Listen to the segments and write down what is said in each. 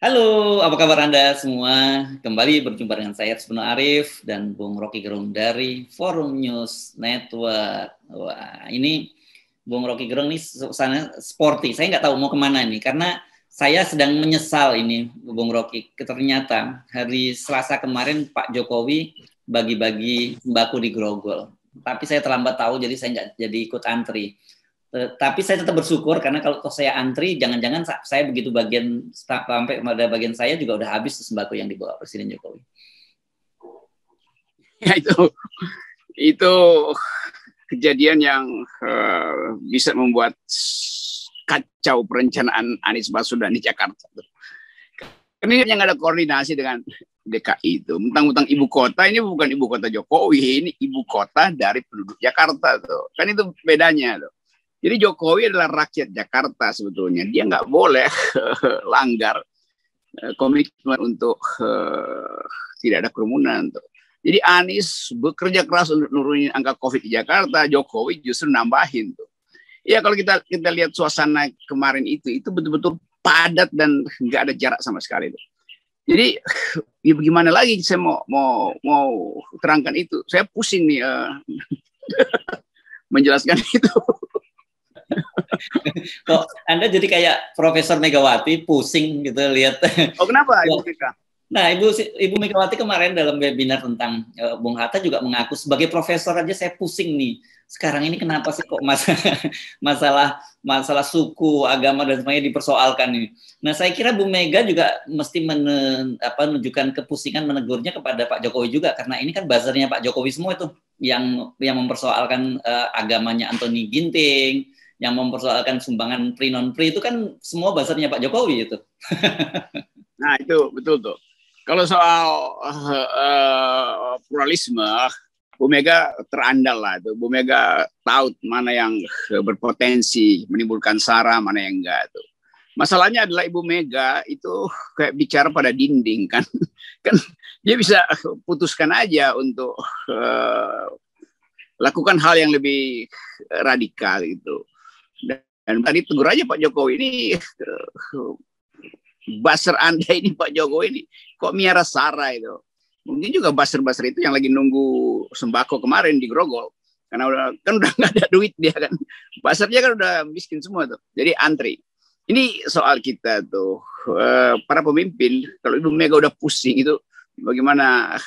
Halo, apa kabar Anda semua? Kembali berjumpa dengan saya Arsbeno Arif dan Bung Rocky Gerung dari Forum News Network. Wah, ini Bung Rocky Gerung ini suasana sporty. Saya nggak tahu mau kemana nih, karena saya sedang menyesal ini, Bung Rocky. Ternyata hari Selasa kemarin Pak Jokowi bagi-bagi sembako di Grogol. Tapi saya terlambat tahu, jadi saya nggak jadi ikut antri. Tapi saya tetap bersyukur karena kalau saya antri, jangan-jangan saya begitu bagian sampai pada bagian saya juga udah habis sembako yang dibawa Presiden Jokowi. Ya itu kejadian yang bisa membuat kacau perencanaan Anies Baswedan di Jakarta. Ini yang ada koordinasi dengan DKI itu. Mentang-mentang ibu kota, ini bukan ibu kota Jokowi, ini ibu kota dari penduduk Jakarta tuh. Kan itu bedanya tuh. Jadi Jokowi adalah rakyat Jakarta sebetulnya. Dia nggak boleh langgar komitmen untuk tidak ada kerumunan. Tuh. Jadi Anies bekerja keras untuk nurunin angka COVID di Jakarta. Jokowi justru nambahin. Tuh. Ya kalau kita lihat suasana kemarin itu betul-betul padat dan nggak ada jarak sama sekali. Tuh. Jadi ya bagaimana lagi saya mau terangkan itu. Saya pusing nih menjelaskan itu. Kok Anda jadi kayak Profesor Megawati, pusing gitu lihat. Oh kenapa Ibu Mega? Nah, Ibu Megawati kemarin dalam webinar tentang Bung Hatta juga mengaku sebagai profesor aja saya pusing nih. Sekarang ini kenapa sih kok masalah suku, agama dan sebagainya dipersoalkan ini. Nah, saya kira Bu Mega juga mesti menunjukkan kepusingan menegurnya kepada Pak Jokowi juga karena ini kan buzzernya Pak Jokowi semua itu yang mempersoalkan agamanya Anthony Ginting, yang mempersoalkan sumbangan pri non pri itu kan semua buzzernya Pak Jokowi itu. Nah itu betul tuh. Kalau soal pluralisme, Bu Mega terandal lah tuh. Bu Mega tahu mana yang berpotensi menimbulkan sara, mana yang enggak tuh. Masalahnya adalah Ibu Mega itu kayak bicara pada dinding kan. Kan dia bisa putuskan aja untuk lakukan hal yang lebih radikal gitu. Dan tadi tegur aja Pak Jokowi ini buzzer Anda ini Pak Jokowi ini kok miara sara itu. Mungkin juga buzzer-buzzer itu yang lagi nunggu sembako kemarin di Grogol. Karena udah nggak ada duit dia kan. Buzzernya kan udah miskin semua tuh. Jadi antri. Ini soal kita tuh para pemimpin kalau Ibu Mega udah pusing itu bagaimana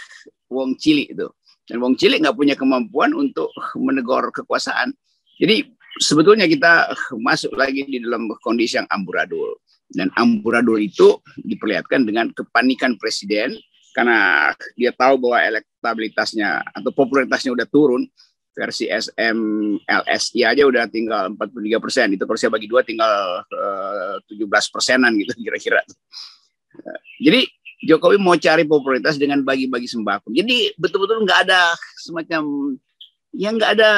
wong cilik itu. Dan wong cilik nggak punya kemampuan untuk menegur kekuasaan. Jadi sebetulnya kita masuk lagi di dalam kondisi yang amburadul. Dan amburadul itu diperlihatkan dengan kepanikan presiden karena dia tahu bahwa elektabilitasnya atau popularitasnya udah turun. Versi SMLSI aja udah tinggal 43%. Itu kalau saya bagi dua tinggal 17%-an gitu kira-kira. Jadi Jokowi mau cari popularitas dengan bagi-bagi sembako. Jadi betul-betul nggak ada semacam, ya nggak ada,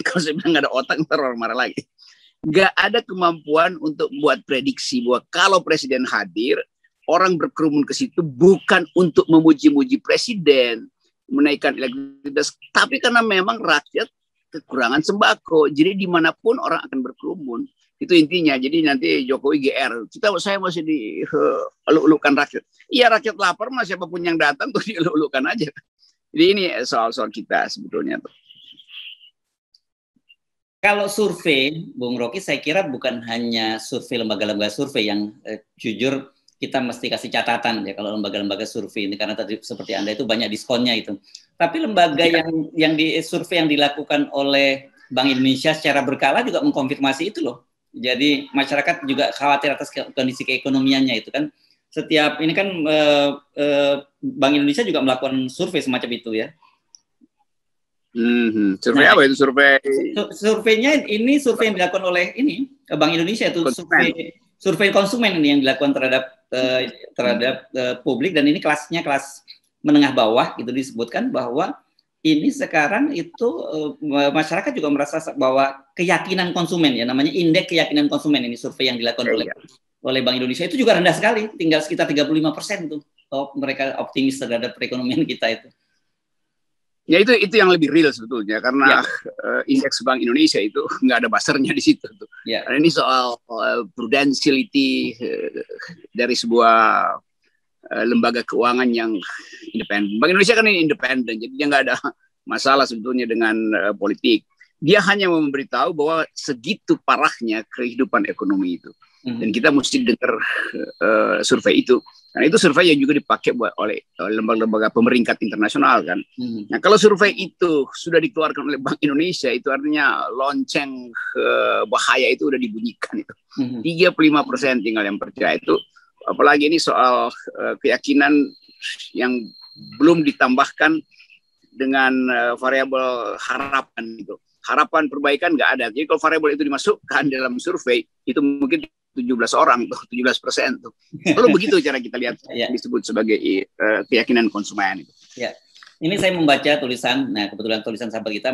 kalau saya bilang nggak ada otak, ntar orang marah lagi. Nggak ada kemampuan untuk buat prediksi bahwa kalau presiden hadir, orang berkerumun ke situ bukan untuk memuji-muji presiden, menaikkan elektabilitas, tapi karena memang rakyat kekurangan sembako. Jadi dimanapun orang akan berkerumun. Itu intinya. Jadi nanti Jokowi GR. Saya masih dieluk-elukan rakyat. Iya rakyat lapar, mah siapapun yang datang tuh dieluk-elukan aja. Jadi ini soal-soal kita sebetulnya tuh. Kalau survei, Bung Rocky, saya kira bukan hanya survei lembaga-lembaga survei yang jujur kita mesti kasih catatan ya kalau lembaga-lembaga survei ini karena tadi seperti Anda itu banyak diskonnya itu. Tapi lembaga yang di survei yang dilakukan oleh Bank Indonesia secara berkala juga mengkonfirmasi itu loh. Jadi masyarakat juga khawatir atas kondisi keekonomiannya itu kan. Setiap ini kan Bank Indonesia juga melakukan survei semacam itu ya. Survei apa itu survei? Surveinya ini survei yang dilakukan oleh ini Bank Indonesia itu survei konsumen ini yang dilakukan terhadap publik dan ini kelasnya kelas menengah bawah gitu disebutkan bahwa ini sekarang itu masyarakat juga merasa bahwa keyakinan konsumen ya, namanya indeks keyakinan konsumen, ini survei yang dilakukan oleh Bank Indonesia itu juga rendah sekali, tinggal sekitar 35% tuh mereka optimis terhadap perekonomian kita itu. Ya itu yang lebih real sebetulnya, karena indeks Bank Indonesia itu nggak ada buzzer-nya di situ tuh. Karena ini soal prudentiality dari sebuah lembaga keuangan yang independen. Bank Indonesia kan ini independen, jadi dia nggak ada masalah sebetulnya dengan politik. Dia hanya memberitahu bahwa segitu parahnya kehidupan ekonomi itu. Dan kita mesti dengar survei itu. Karena itu survei yang juga dipakai oleh lembaga-lembaga pemeringkat internasional kan. Nah kalau survei itu sudah dikeluarkan oleh Bank Indonesia, itu artinya lonceng bahaya itu udah dibunyikan itu. 35% tinggal yang percaya itu. Apalagi ini soal keyakinan yang belum ditambahkan dengan variabel harapan itu. Harapan perbaikan nggak ada. Jadi kalau variabel itu dimasukkan dalam survei, itu mungkin 17 orang tuh, 17% tuh. Lalu begitu cara kita lihat disebut sebagai keyakinan konsumen itu. Ya. Ini saya membaca tulisan, nah kebetulan tulisan sahabat kita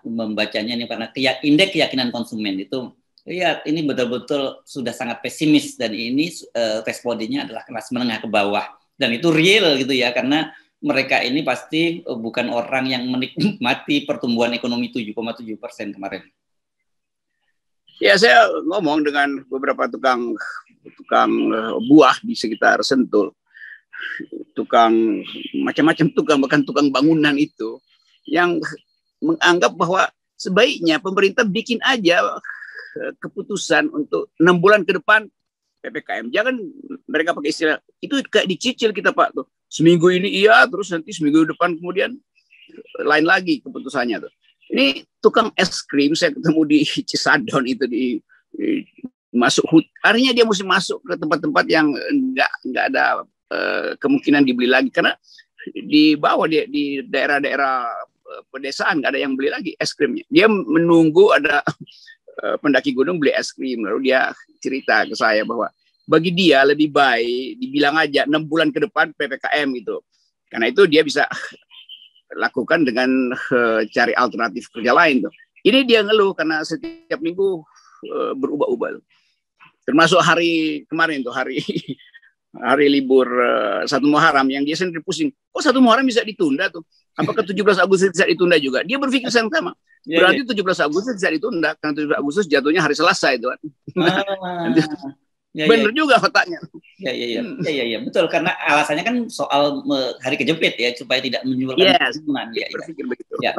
membacanya ini karena indeks keyakinan konsumen itu. Ya, ini betul-betul sudah sangat pesimis dan ini respondennya adalah kelas menengah ke bawah dan itu real gitu ya, karena mereka ini pasti bukan orang yang menikmati pertumbuhan ekonomi 7,7% kemarin. Ya, saya ngomong dengan beberapa tukang buah di sekitar Sentul, tukang macam-macam tukang, bahkan tukang bangunan itu yang menganggap bahwa sebaiknya pemerintah bikin aja keputusan untuk 6 bulan ke depan PPKM. Jangan mereka pakai istilah itu kayak dicicil kita Pak tuh. Seminggu ini iya, terus nanti seminggu depan kemudian lain lagi keputusannya tuh. Ini tukang es krim saya ketemu di Cisadon itu di masuk artinya dia mesti masuk ke tempat-tempat yang nggak ada kemungkinan dibeli lagi, karena di bawah di daerah-daerah pedesaan nggak ada yang beli lagi es krimnya. Dia menunggu ada pendaki gunung beli es krim, lalu dia cerita ke saya bahwa bagi dia lebih baik dibilang aja 6 bulan ke depan PPKM gitu, karena itu dia bisa lakukan dengan cari alternatif kerja lain tuh. Ini dia ngeluh karena setiap minggu berubah-ubah, termasuk hari kemarin tuh hari libur 1 Muharram yang dia sendiri pusing, kok 1 Muharram bisa ditunda tuh, apakah 17 Agustus bisa ditunda juga? Dia berpikir yang sama. Berarti 17 Agustus bisa ditunda, karena 17 Agustus jatuhnya hari Selasa itu kan. Bener juga otaknya. Ya, betul, karena alasannya kan soal hari kejepit ya, supaya tidak menyebabkan kerumunan. Berpikir begitu. Ya.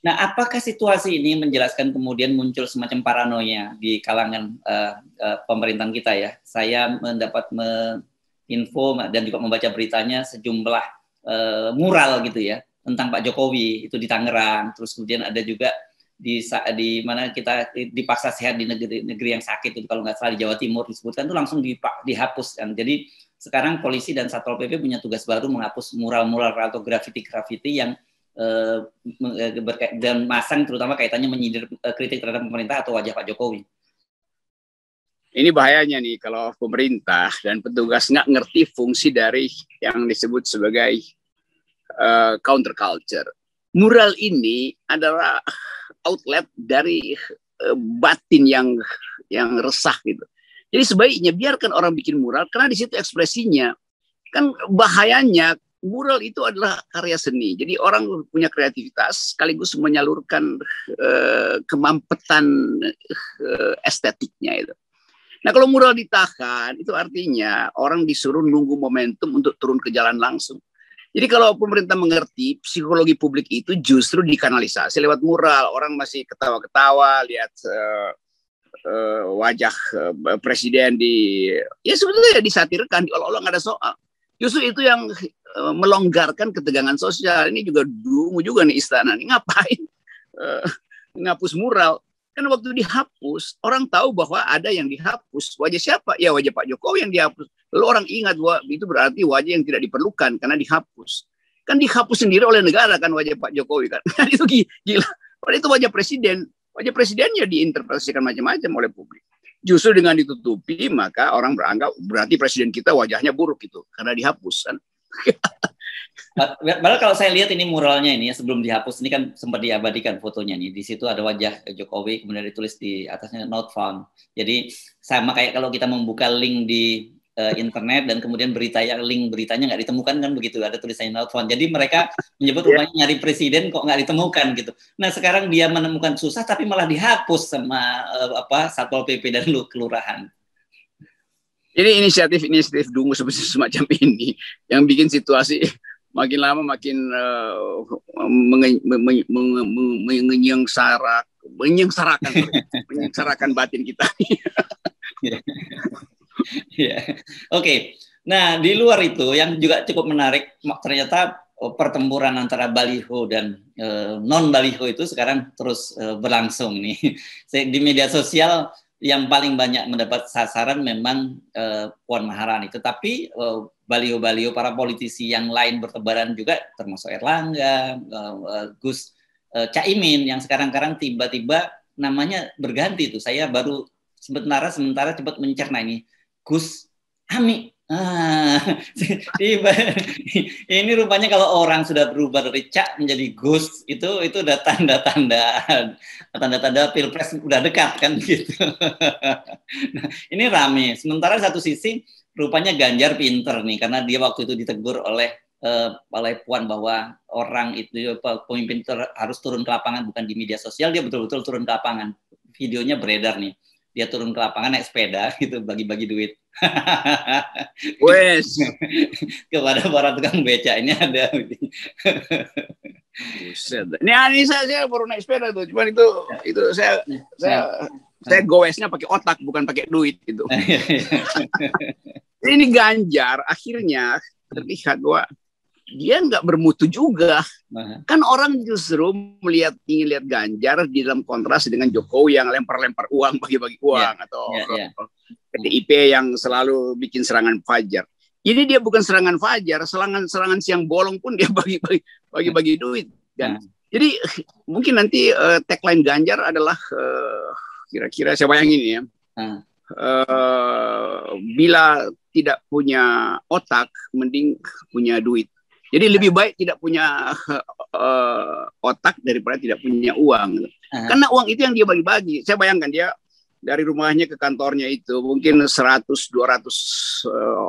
Nah, apakah situasi ini menjelaskan kemudian muncul semacam paranoia di kalangan pemerintahan kita ya? Saya mendapat info dan juga membaca beritanya sejumlah mural gitu ya tentang Pak Jokowi itu di Tangerang, terus kemudian ada juga di mana kita dipaksa sehat di negeri yang sakit itu, kalau nggak salah di Jawa Timur disebutkan itu langsung dihapus kan. Jadi sekarang polisi dan Satpol PP punya tugas baru menghapus mural-mural atau grafiti-grafiti yang dan masang terutama kaitannya menyindir kritik terhadap pemerintah atau wajah Pak Jokowi. Ini bahayanya nih kalau pemerintah dan petugas nggak ngerti fungsi dari yang disebut sebagai counterculture. Mural ini adalah outlet dari batin yang resah gitu. Jadi sebaiknya biarkan orang bikin mural karena di situ ekspresinya. Kan bahayanya mural itu adalah karya seni. Jadi orang punya kreativitas sekaligus menyalurkan kemampetan estetiknya itu. Nah kalau mural ditahan itu artinya orang disuruh nunggu momentum untuk turun ke jalan langsung. Jadi kalau pemerintah mengerti psikologi publik itu justru dikanalisasi lewat mural. Orang masih ketawa-ketawa lihat wajah presiden ya sebetulnya disatirkan, diolok-olok, nggak ada soal. Justru itu yang melonggarkan ketegangan sosial. Ini juga dungu juga nih istana. Ini ngapain ngapus mural? Kan waktu dihapus, orang tahu bahwa ada yang dihapus. Wajah siapa? Ya wajah Pak Jokowi yang dihapus. Lalu orang ingat bahwa itu berarti wajah yang tidak diperlukan karena dihapus. Kan dihapus sendiri oleh negara kan wajah Pak Jokowi kan. Itu gila. Padahal itu wajah presiden. Wajah presidennya diinterpretasikan macam-macam oleh publik. Justru dengan ditutupi, maka orang beranggap berarti presiden kita wajahnya buruk itu karena dihapus kan. Padahal kalau saya lihat ini muralnya ini ya, sebelum dihapus ini kan sempat diabadikan fotonya nih. Di situ ada wajah Jokowi, kemudian ditulis di atasnya not found. Jadi sama kayak kalau kita membuka link di internet dan kemudian link beritanya nggak ditemukan kan begitu, ada tulisannya not found. Jadi mereka menyebut rupanya nyari presiden kok nggak ditemukan gitu. Nah sekarang dia menemukan susah tapi malah dihapus sama Satpol PP dan kelurahan. Ini inisiatif Dungu semacam ini yang bikin situasi makin lama makin menyengsarakan batin kita. Oke. Nah, di luar itu yang juga cukup menarik, ternyata pertempuran antara baliho dan non baliho itu sekarang terus berlangsung nih. Di media sosial yang paling banyak mendapat sasaran memang Puan Maharani, tetapi baliho-baliho para politisi yang lain bertebaran juga, termasuk Erlangga, Gus Caimin yang sekarang tiba-tiba namanya berganti tuh. Saya baru sementara cepat mencerna ini Gus Ami. Ini rupanya kalau orang sudah berubah dari Cak menjadi Gus itu udah tanda-tanda pilpres udah dekat kan gitu. Nah, ini rame. Sementara satu sisi rupanya Ganjar pinter nih karena dia waktu itu ditegur oleh Puan bahwa orang itu pemimpin harus turun ke lapangan, bukan di media sosial, dia betul-betul turun ke lapangan. Videonya beredar nih. Dia turun ke lapangan naik sepeda gitu, bagi-bagi duit. Wes. Kepada para tukang beca ini ada. Buset. Ini saya baru naik sepeda tuh, cuman itu saya goesnya pakai otak bukan pakai duit gitu. Ini Ganjar akhirnya terlihat bahwa dia nggak bermutu juga. Kan orang justru ingin lihat Ganjar di dalam kontras dengan Jokowi yang lempar-lempar uang, bagi-bagi uang, atau PDIP yang selalu bikin serangan fajar. Ini dia bukan serangan fajar, serangan siang bolong pun dia bagi-bagi duit kan. Jadi mungkin nanti tagline Ganjar adalah kira-kira saya bayangin ya. Bila tidak punya otak, mending punya duit. Jadi lebih baik tidak punya otak daripada tidak punya uang. Karena uang itu yang dia bagi-bagi. Saya bayangkan dia dari rumahnya ke kantornya itu mungkin 100-200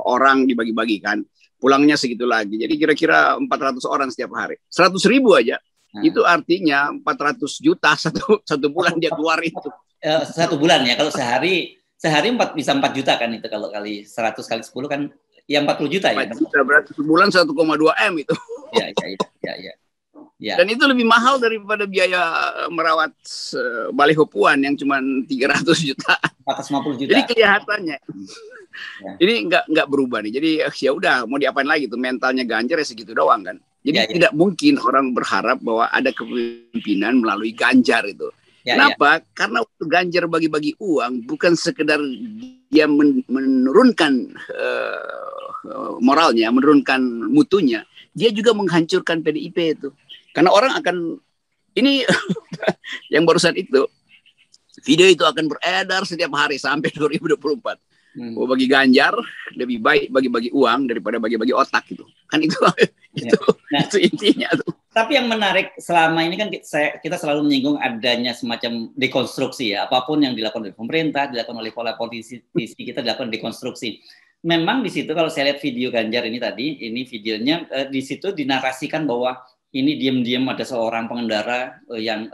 orang dibagi-bagikan. Pulangnya segitu lagi. Jadi kira-kira 400 orang setiap hari. 100.000 aja. Itu artinya 400 juta satu bulan dia keluar itu. Satu bulan ya. Kalau sehari bisa 4 juta kan itu, kalau kali 100 kali 10 kan ya 40 juta ya. 4 juta berarti sebulan 1,2 M itu. Ya. Dan itu lebih mahal daripada biaya merawat baliho Puan yang cuma 300 juta. 450 juta. Jadi kelihatannya. Ini nggak berubah nih. Jadi ya udah mau diapain lagi tuh, mentalnya Ganjar ya segitu doang kan. Jadi tidak mungkin orang berharap bahwa ada kepemimpinan melalui Ganjar itu. Kenapa? Karena waktu Ganjar bagi-bagi uang bukan sekedar dia menurunkan moralnya, menurunkan mutunya, dia juga menghancurkan PDIP itu. Karena orang akan ini yang barusan itu video itu akan beredar setiap hari sampai 2024. Bagi Ganjar lebih baik bagi-bagi uang daripada bagi-bagi otak gitu. Kan itu itu intinya tuh. Tapi yang menarik selama ini kan kita selalu menyinggung adanya semacam dekonstruksi ya. Apapun yang dilakukan oleh pemerintah, dilakukan oleh politisi kita dilakukan dekonstruksi. Memang di situ kalau saya lihat video Ganjar ini tadi, ini videonya di situ dinarasikan bahwa ini diam-diam ada seorang pengendara yang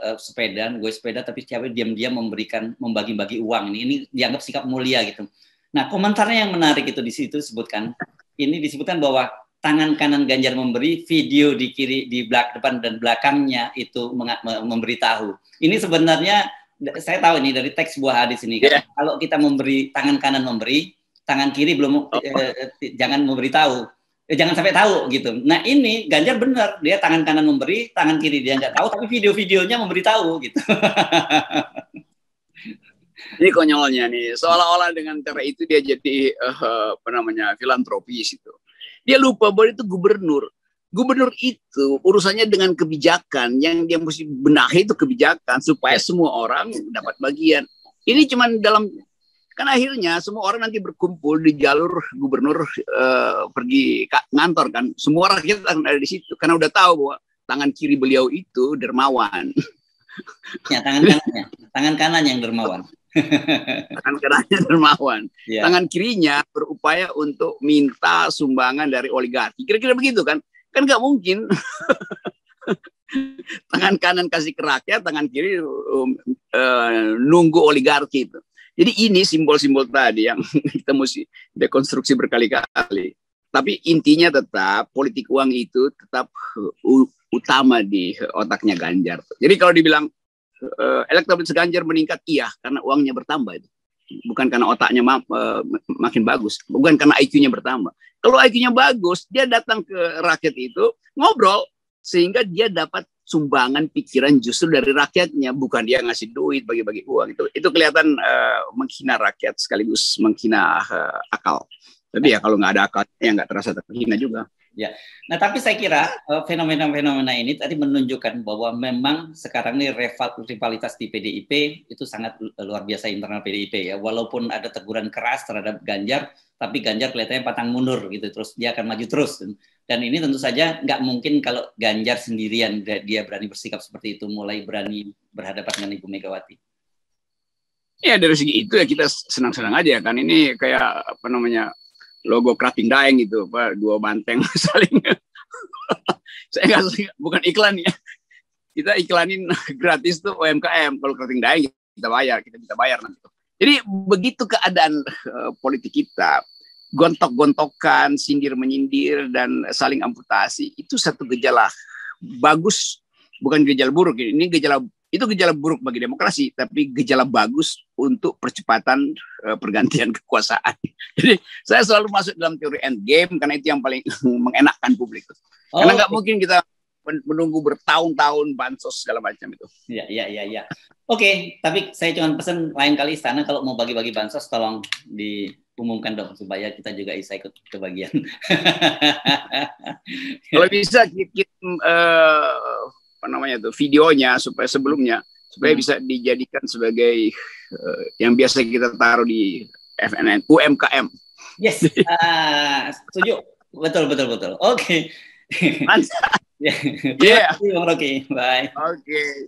gue sepeda tapi siapa diam-diam membagi-bagi uang. Ini dianggap sikap mulia gitu. Nah, komentarnya yang menarik itu di situ disebutkan bahwa tangan kanan Ganjar memberi, video di kiri, di depan dan belakangnya itu memberitahu. Ini sebenarnya saya tahu ini dari teks buah hadis ini kan. Kalau kita memberi, tangan kanan memberi, tangan kiri belum jangan memberitahu. Jangan sampai tahu gitu. Nah, ini Ganjar benar, dia tangan kanan memberi, tangan kiri dia nggak tahu, tapi video-videonya memberitahu gitu. Ini konyolnya nih, seolah-olah dengan cara itu dia jadi filantropis itu. Dia lupa bahwa itu gubernur. Gubernur itu urusannya dengan kebijakan, yang dia mesti benahi itu kebijakan supaya semua orang dapat bagian. Ini cuma dalam Kan akhirnya semua orang nanti berkumpul di jalur gubernur pergi ngantor kan. Semua rakyat akan ada di situ karena udah tahu bahwa tangan kiri beliau itu dermawan. Ya, tangan kanan yang dermawan. Tangan kanannya dermawan. Ya. Tangan kirinya berupaya untuk minta sumbangan dari oligarki. Kira-kira begitu kan? Kan nggak mungkin. Tangan kanan kasih ke rakyat, tangan kiri nunggu oligarki itu. Jadi ini simbol-simbol tadi yang kita mesti dekonstruksi berkali-kali. Tapi intinya tetap politik uang itu tetap utama di otaknya Ganjar. Jadi kalau dibilang elektabilitas Ganjar meningkat, iya karena uangnya bertambah itu. Bukan karena otaknya makin bagus, bukan karena IQ-nya bertambah. Kalau IQ-nya bagus, dia datang ke rakyat itu ngobrol sehingga dia dapat sumbangan pikiran justru dari rakyatnya, bukan dia ngasih duit bagi-bagi uang. Itu kelihatan menghina rakyat sekaligus menghina akal. Tapi ya kalau nggak ada akal ya nggak terasa terhina juga. Ya, nah tapi saya kira fenomena-fenomena ini tadi menunjukkan bahwa memang sekarang ini rivalitas di PDIP itu sangat luar biasa internal PDIP ya. Walaupun ada teguran keras terhadap Ganjar, tapi Ganjar kelihatannya pantang mundur gitu, terus dia akan maju terus. Dan ini tentu saja nggak mungkin kalau Ganjar sendirian dia berani bersikap seperti itu, mulai berani berhadapan dengan Ibu Megawati. Ya dari segi itu ya kita senang-senang aja kan. Ini kayak apa namanya, logo Krating Daeng gitu, Pak, dua banteng saling. Saya nggak, bukan iklan ya. Kita iklanin gratis tuh UMKM. Kalau Krating Daeng kita bisa bayar nanti. Jadi begitu keadaan politik kita, gontok-gontokan, sindir-menyindir dan saling amputasi itu satu gejala bagus, bukan gejala buruk. Ini gejala buruk bagi demokrasi, tapi gejala bagus untuk percepatan pergantian kekuasaan. Jadi saya selalu masuk dalam teori end game karena itu yang paling mengenakkan publik. Karena nggak mungkin kita menunggu bertahun-tahun bansos segala macam itu. Iya. Oke, tapi saya cuma pesan lain kali istana kalau mau bagi-bagi bansos tolong diumumkan dong supaya kita juga bisa ikut kebagian. Kalau bisa kirim videonya supaya sebelumnya supaya bisa dijadikan sebagai yang biasa kita taruh di FNN UMKM. Yes, setuju. Betul. Oke. Mantap. Terima kasih Bang Rocky. Bye. Oke.